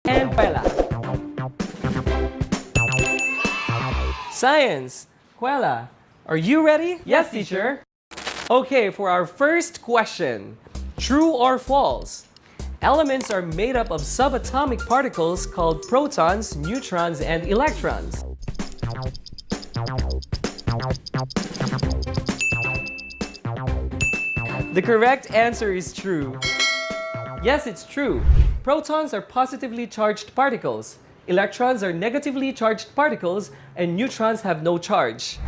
and Quella. Science, Quella, are you ready? Yes, teacher. Okay, for our first question, true or false? Elements are made up of subatomic particles called protons, neutrons, and electrons. The correct answer is true. Yes, it's true. Protons are positively charged particles. Electrons are negatively charged particles, and neutrons have no charge.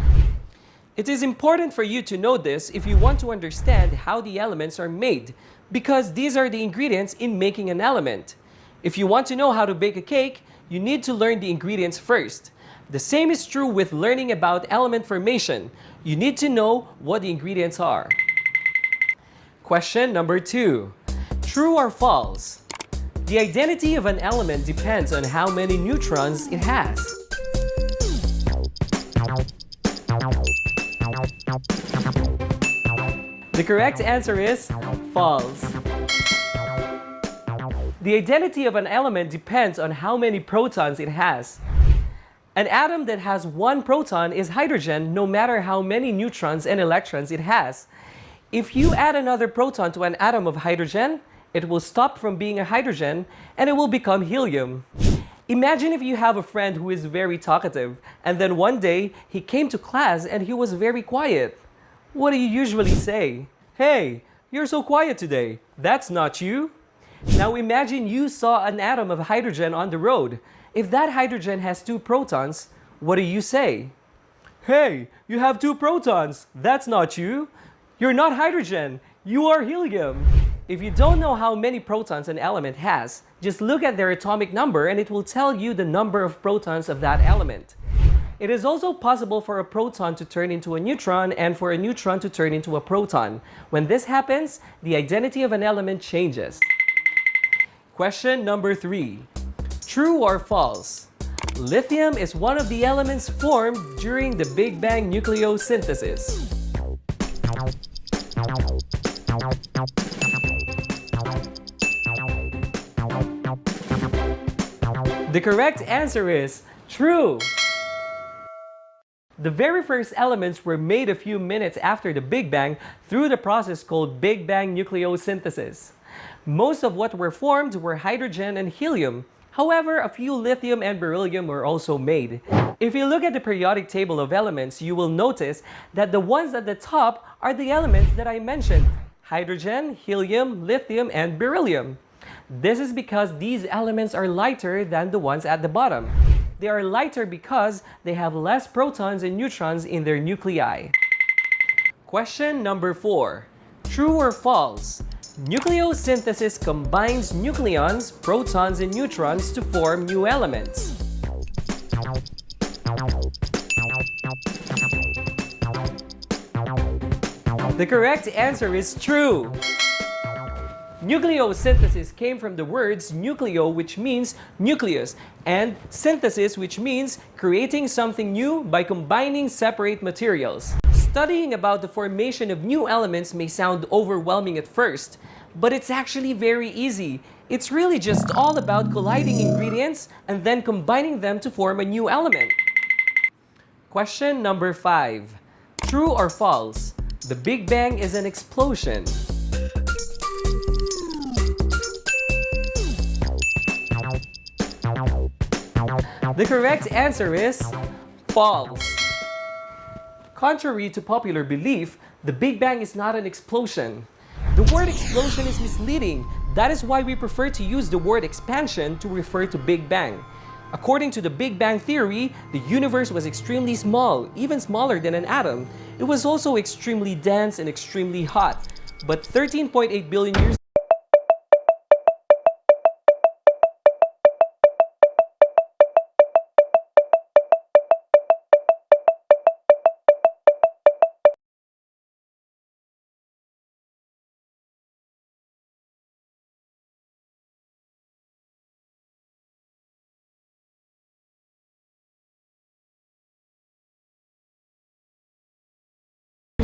It is important for you to know this if you want to understand how the elements are made, because these are the ingredients in making an element. If you want to know how to bake a cake, you need to learn the ingredients first. The same is true with learning about element formation. You need to know what the ingredients are. Question number 2. True or false? The identity of an element depends on how many neutrons it has. The correct answer is false. The identity of an element depends on how many protons it has. An atom that has one proton is hydrogen no matter how many neutrons and electrons it has. If you add another proton to an atom of hydrogen, it will stop from being a hydrogen and it will become helium. Imagine if you have a friend who is very talkative and then one day he came to class and he was very quiet. What do you usually say? Hey, you're so quiet today. That's not you. Now imagine you saw an atom of hydrogen on the road. If that hydrogen has 2 protons, what do you say? Hey, you have 2 protons. That's not you. You're not hydrogen. You are helium. If you don't know how many protons an element has, just look at their atomic number and it will tell you the number of protons of that element. It is also possible for a proton to turn into a neutron and for a neutron to turn into a proton. When this happens, the identity of an element changes. Question number 3. True or false? Lithium is one of the elements formed during the Big Bang nucleosynthesis. The correct answer is true. The very first elements were made a few minutes after the Big Bang through the process called Big Bang nucleosynthesis. Most of what were formed were hydrogen and helium. However, a few lithium and beryllium were also made. If you look at the periodic table of elements, you will notice that the ones at the top are the elements that I mentioned: hydrogen, helium, lithium, and beryllium. This is because these elements are lighter than the ones at the bottom. They are lighter because they have less protons and neutrons in their nuclei. Question number 4. True or false? Nucleosynthesis combines nucleons, protons, and neutrons to form new elements. The correct answer is true. Nucleosynthesis came from the words nucleo, which means nucleus, and synthesis, which means creating something new by combining separate materials. Studying about the formation of new elements may sound overwhelming at first, but it's actually very easy. It's really just all about colliding ingredients and then combining them to form a new element. Question number 5. True or false? The Big Bang is an explosion. The correct answer is false. Contrary to popular belief, the Big Bang is not an explosion. The word explosion is misleading. That is why we prefer to use the word expansion to refer to Big Bang. According to the Big Bang theory, the universe was extremely small, even smaller than an atom. It was also extremely dense and extremely hot. But 13.8 billion years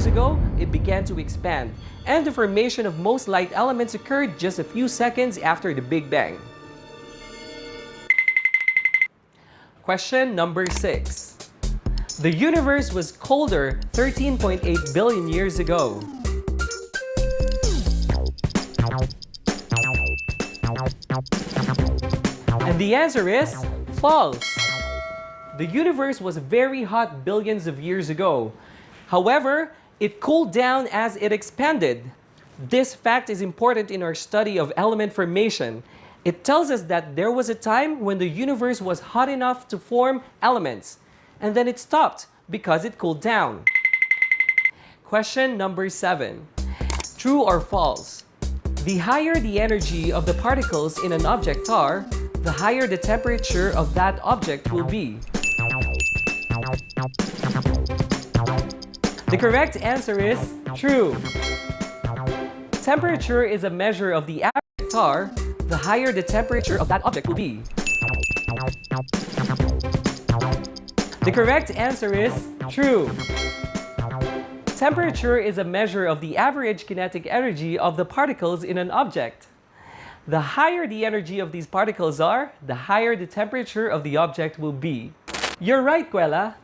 ago, it began to expand, and the formation of most light elements occurred just a few seconds after the Big Bang. Question number 6. The universe was colder 13.8 billion years ago. And the answer is false. The universe was very hot billions of years ago. However, it cooled down as it expanded. This fact is important in our study of element formation. It tells us that there was a time when the universe was hot enough to form elements, and then it stopped because it cooled down. Question number 7. True or false? The higher the energy of the particles in an object are, the higher the temperature of that object will be. The correct answer is true. Temperature is a measure of the average are, the higher the temperature of that object will be. The correct answer is true. Temperature is a measure of the average kinetic energy of the particles in an object. The higher the energy of these particles are, the higher the temperature of the object will be. You're right, Quella.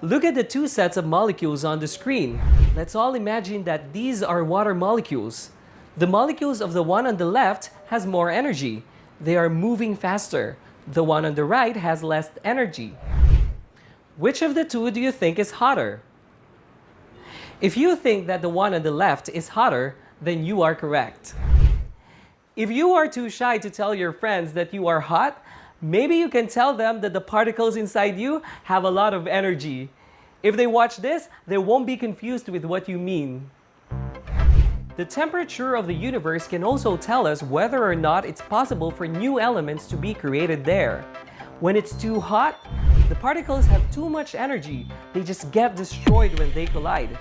Look at the two sets of molecules on the screen. Let's all imagine that these are water molecules. The molecules of the one on the left has more energy. They are moving faster. The one on the right has less energy. Which of the two do you think is hotter? If you think that the one on the left is hotter, then you are correct. If you are too shy to tell your friends that you are hot, maybe you can tell them that the particles inside you have a lot of energy. If they watch this, they won't be confused with what you mean. The temperature of the universe can also tell us whether or not it's possible for new elements to be created there. When it's too hot, the particles have too much energy. They just get destroyed when they collide.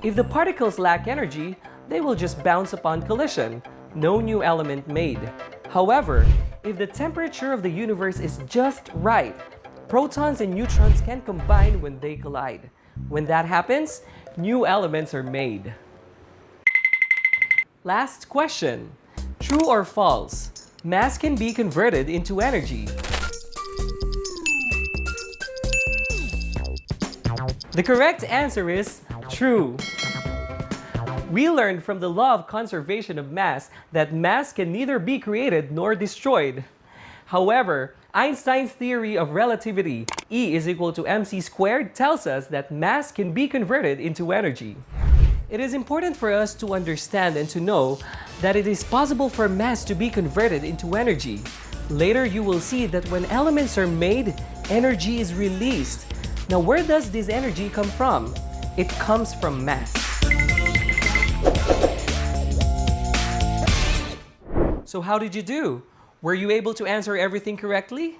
If the particles lack energy, they will just bounce upon collision. No new element made. However, if the temperature of the universe is just right, protons and neutrons can combine when they collide. When that happens, new elements are made. Last question. True or false? Mass can be converted into energy. The correct answer is true. We learned from the law of conservation of mass that mass can neither be created nor destroyed. However, Einstein's theory of relativity, E is equal to mc squared, tells us that mass can be converted into energy. It is important for us to understand and to know that it is possible for mass to be converted into energy. Later, you will see that when elements are made, energy is released. Now, where does this energy come from? It comes from mass. So how did you do? Were you able to answer everything correctly?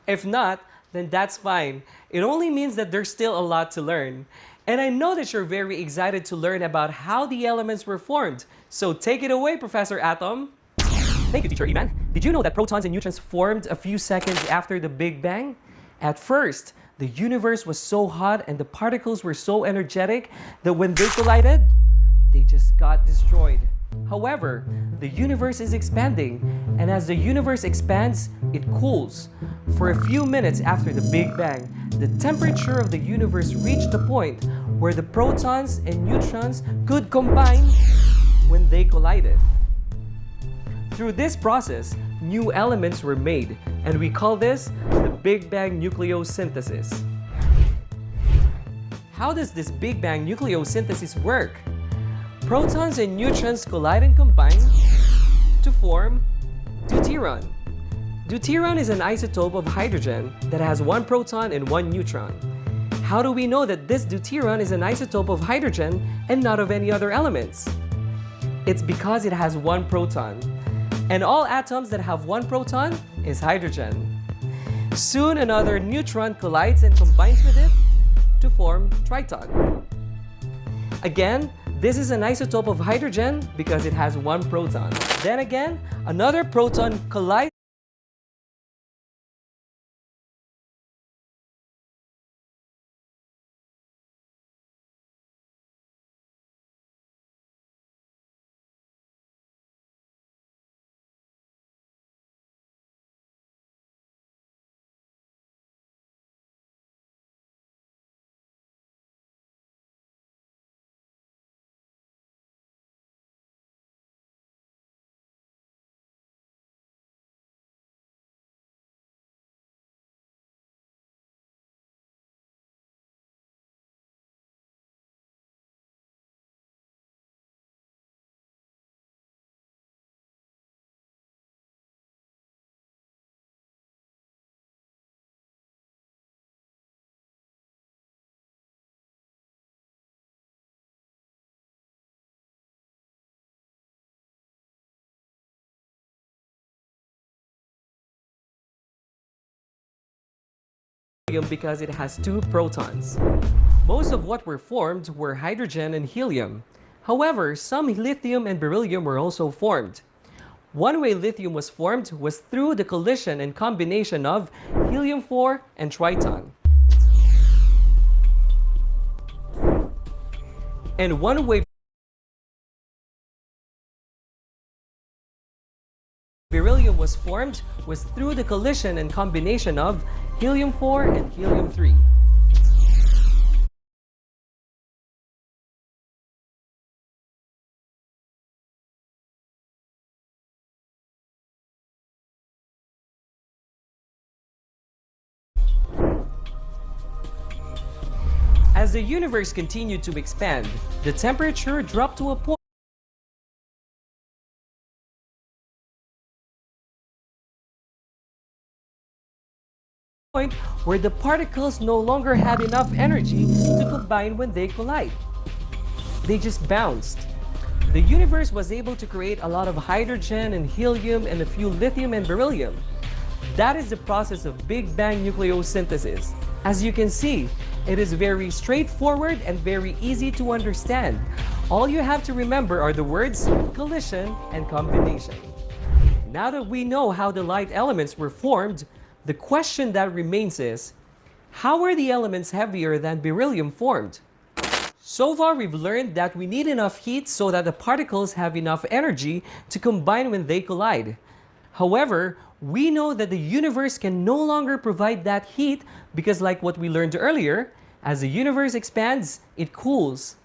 If not, then that's fine. It only means that there's still a lot to learn. And I know that you're very excited to learn about how the elements were formed. So take it away, Professor Atom. Thank you, Teacher Iman. Did you know that protons and neutrons formed a few seconds after the Big Bang? At first, the universe was so hot and the particles were so energetic that when they collided, they just got destroyed. However, the universe is expanding, and as the universe expands, it cools. For a few minutes after the Big Bang, the temperature of the universe reached a point where the protons and neutrons could combine when they collided. Through this process, new elements were made, and we call this the Big Bang nucleosynthesis. How does this Big Bang nucleosynthesis work? Protons and neutrons collide and combine to form deuteron. Deuteron is an isotope of hydrogen that has one proton and one neutron. How do we know that this deuteron is an isotope of hydrogen and not of any other elements? It's because it has one proton. And all atoms that have one proton is hydrogen. Soon another neutron collides and combines with it to form triton. Again, this is an isotope of hydrogen because it has one proton. Then again, another proton collides because it has 2 protons. Most of what were formed were hydrogen and helium. However, some lithium and beryllium were also formed. One way lithium was formed was through the collision and combination of helium-4 and triton. And one way beryllium was formed was through the collision and combination of helium-4 and helium-3. As the universe continued to expand, the temperature dropped to a point where the particles no longer had enough energy to combine when they collide. They just bounced. The universe was able to create a lot of hydrogen and helium and a few lithium and beryllium. That is the process of Big Bang nucleosynthesis. As you can see, it is very straightforward and very easy to understand. All you have to remember are the words collision and combination. Now that we know how the light elements were formed, the question that remains is, how are the elements heavier than beryllium formed? So far, we've learned that we need enough heat so that the particles have enough energy to combine when they collide. However, we know that the universe can no longer provide that heat because, like what we learned earlier, as the universe expands, it cools.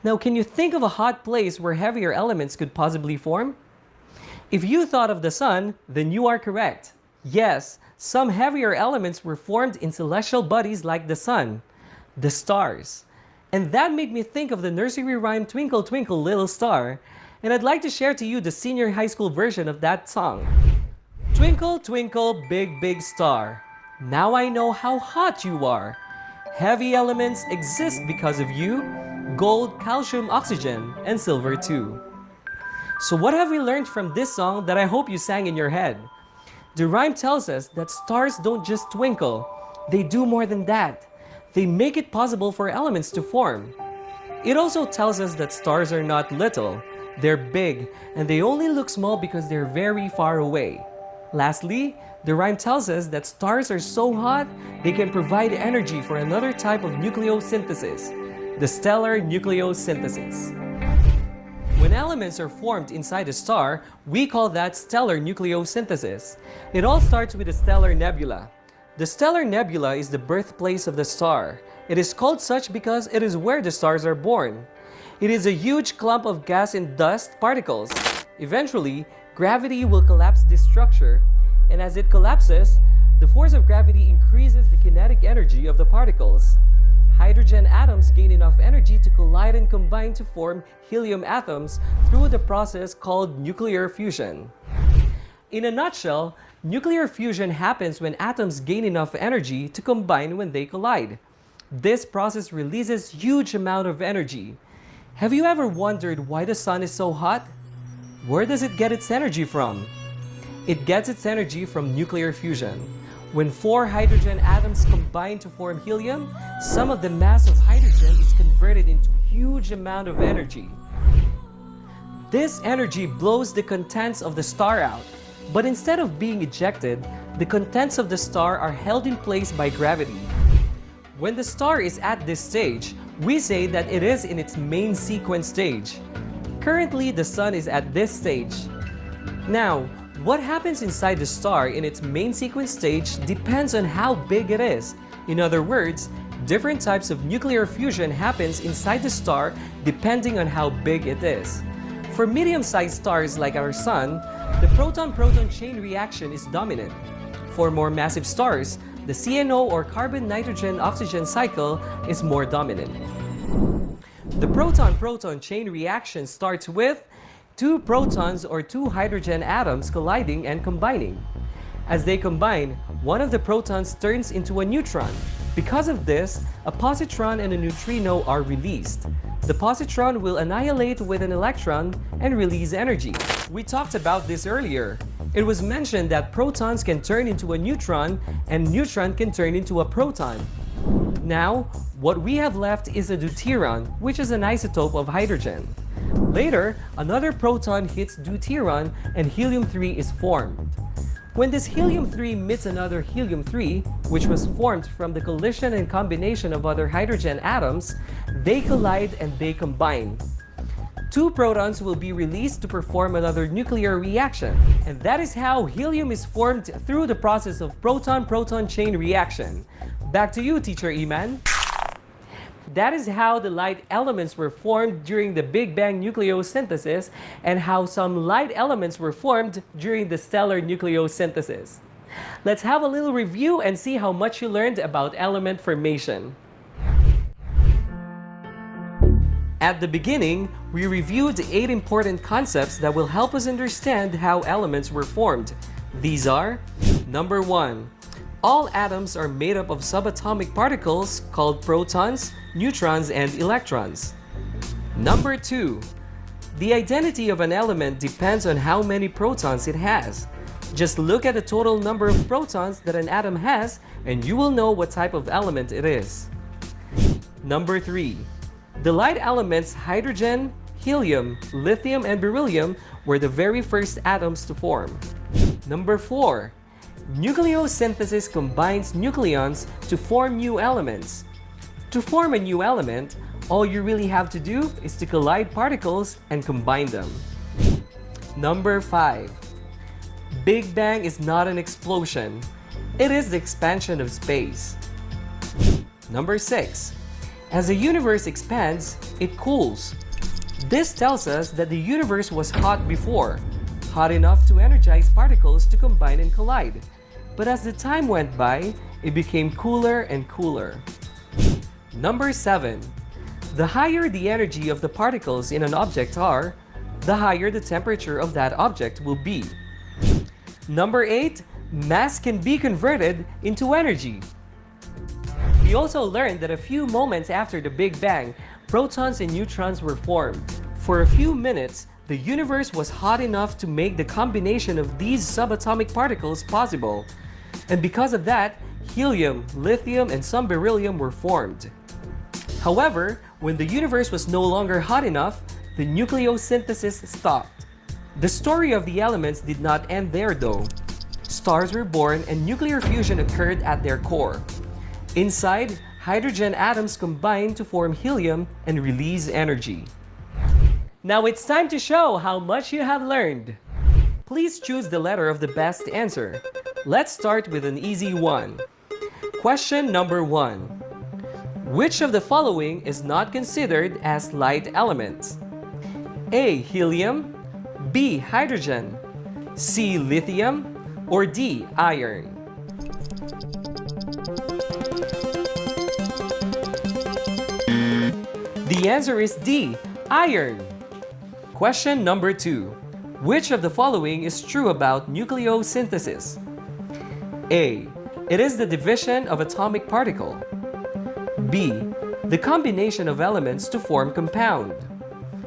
Now, can you think of a hot place where heavier elements could possibly form? If you thought of the sun, then you are correct. Yes, some heavier elements were formed in celestial bodies like the sun, the stars. And that made me think of the nursery rhyme Twinkle Twinkle Little Star, and I'd like to share to you the senior high school version of that song. Twinkle, twinkle, big, big star, now I know how hot you are. Heavy elements exist because of you, gold, calcium, oxygen, and silver too. So what have we learned from this song that I hope you sang in your head? The rhyme tells us that stars don't just twinkle, they do more than that. They make it possible for elements to form. It also tells us that stars are not little, they're big, and they only look small because they're very far away. Lastly, the rhyme tells us that stars are so hot, they can provide energy for another type of nucleosynthesis, the stellar nucleosynthesis. When elements are formed inside a star, we call that stellar nucleosynthesis. It all starts with a stellar nebula. The stellar nebula is the birthplace of the star. It is called such because it is where the stars are born. It is a huge clump of gas and dust particles. Eventually, gravity will collapse this structure, and as it collapses, the force of gravity increases the kinetic energy of the particles. Hydrogen atoms gain enough energy to collide and combine to form helium atoms through the process called nuclear fusion. In a nutshell, nuclear fusion happens when atoms gain enough energy to combine when they collide. This process releases huge amount of energy. Have you ever wondered why the sun is so hot? Where does it get its energy from? It gets its energy from nuclear fusion. When 4 hydrogen atoms combine to form helium, some of the mass of hydrogen is converted into a huge amount of energy. This energy blows the contents of the star out, but instead of being ejected, the contents of the star are held in place by gravity. When the star is at this stage, we say that it is in its main sequence stage. Currently, the sun is at this stage. Now, what happens inside the star in its main sequence stage depends on how big it is. In other words, different types of nuclear fusion happens inside the star depending on how big it is. For medium-sized stars like our sun, the proton-proton chain reaction is dominant. For more massive stars, the CNO or carbon-nitrogen-oxygen cycle is more dominant. The proton-proton chain reaction starts with 2 protons or 2 hydrogen atoms colliding and combining. As they combine, one of the protons turns into a neutron. Because of this, a positron and a neutrino are released. The positron will annihilate with an electron and release energy. We talked about this earlier. It was mentioned that protons can turn into a neutron and neutron can turn into a proton. Now, what we have left is a deuteron, which is an isotope of hydrogen. Later, another proton hits deuteron and helium-3 is formed. When this helium-3 meets another helium-3, which was formed from the collision and combination of other hydrogen atoms, they collide and they combine. Two protons will be released to perform another nuclear reaction, and that is how helium is formed through the process of proton-proton chain reaction. Back to you, Teacher Iman. That is how the light elements were formed during the Big Bang nucleosynthesis and how some light elements were formed during the stellar nucleosynthesis. Let's have a little review and see how much you learned about element formation. At the beginning, we reviewed 8 important concepts that will help us understand how elements were formed. These are: number 1. All atoms are made up of subatomic particles called protons, neutrons, and electrons. Number 2. The identity of an element depends on how many protons it has. Just look at the total number of protons that an atom has and you will know what type of element it is. Number 3. The light elements hydrogen, helium, lithium, and beryllium were the very first atoms to form. Number 4. Nucleosynthesis combines nucleons to form new elements. To form a new element, all you really have to do is to collide particles and combine them. Number 5. Big Bang is not an explosion. It is the expansion of space. Number 6. As the universe expands, it cools. This tells us that the universe was hot before, hot enough to energize particles to combine and collide. But as the time went by, it became cooler and cooler. Number 7. The higher the energy of the particles in an object are, the higher the temperature of that object will be. Number 8. Mass can be converted into energy. We also learned that a few moments after the Big Bang, protons and neutrons were formed. For a few minutes, the universe was hot enough to make the combination of these subatomic particles possible. And because of that, helium, lithium, and some beryllium were formed. However, when the universe was no longer hot enough, the nucleosynthesis stopped. The story of the elements did not end there though. Stars were born and nuclear fusion occurred at their core. Inside, hydrogen atoms combine to form helium and release energy. Now it's time to show how much you have learned. Please choose the letter of the best answer. Let's start with an easy one. Question number 1. Which of the following is not considered as light elements? A. Helium, B. Hydrogen, C. Lithium, or D. Iron? The answer is D. Iron. Question number 2. Which of the following is true about nucleosynthesis? A. It is the division of atomic particle. B. The combination of elements to form compound.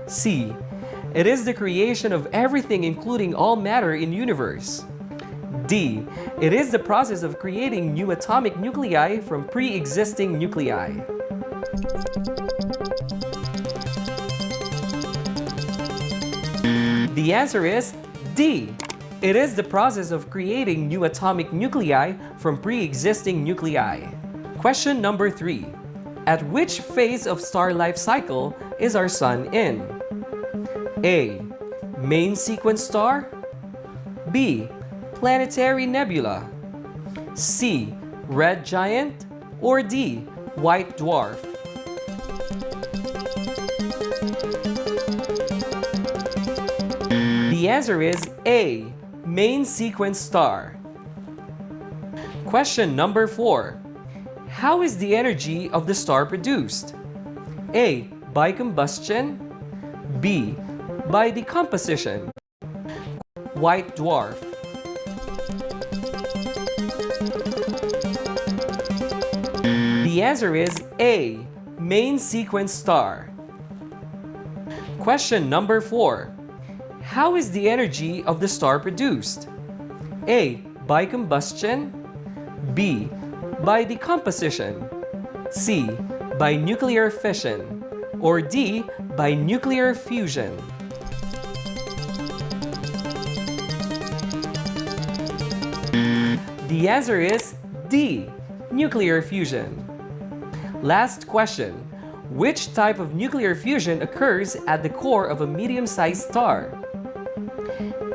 C. It is the creation of everything including all matter in universe. D. It is the process of creating new atomic nuclei from pre-existing nuclei. The answer is D. It is the process of creating new atomic nuclei from pre-existing nuclei. Question number 3. At which phase of star life cycle is our sun in? A. Main sequence star, B. Planetary nebula, C. Red giant, or D. White dwarf? The answer is A. Main sequence star. Question number 4. How is the energy of the star produced? A. By combustion, B. By decomposition. White dwarf. The answer is A. Main sequence star. Question number 4. How is the energy of the star produced? A. By combustion. B. By decomposition. C. By nuclear fission. Or D. By nuclear fusion. The answer is D. Nuclear fusion. Last question. Which type of nuclear fusion occurs at the core of a medium-sized star?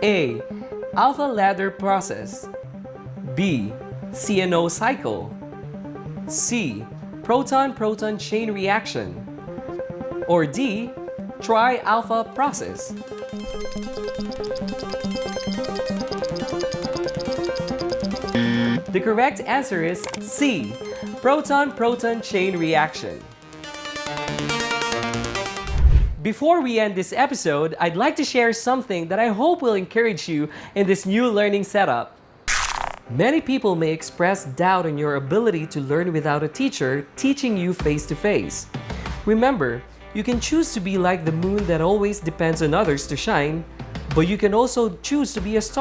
A. Alpha ladder process. B. CNO cycle. C. Proton-proton chain reaction. Or D. Tri-alpha process. The correct answer is C. Proton-proton chain reaction. Before we end this episode, I'd like to share something that I hope will encourage you in this new learning setup. Many people may express doubt on your ability to learn without a teacher teaching you face-to-face. Remember, you can choose to be like the moon that always depends on others to shine, but you can also choose to be a star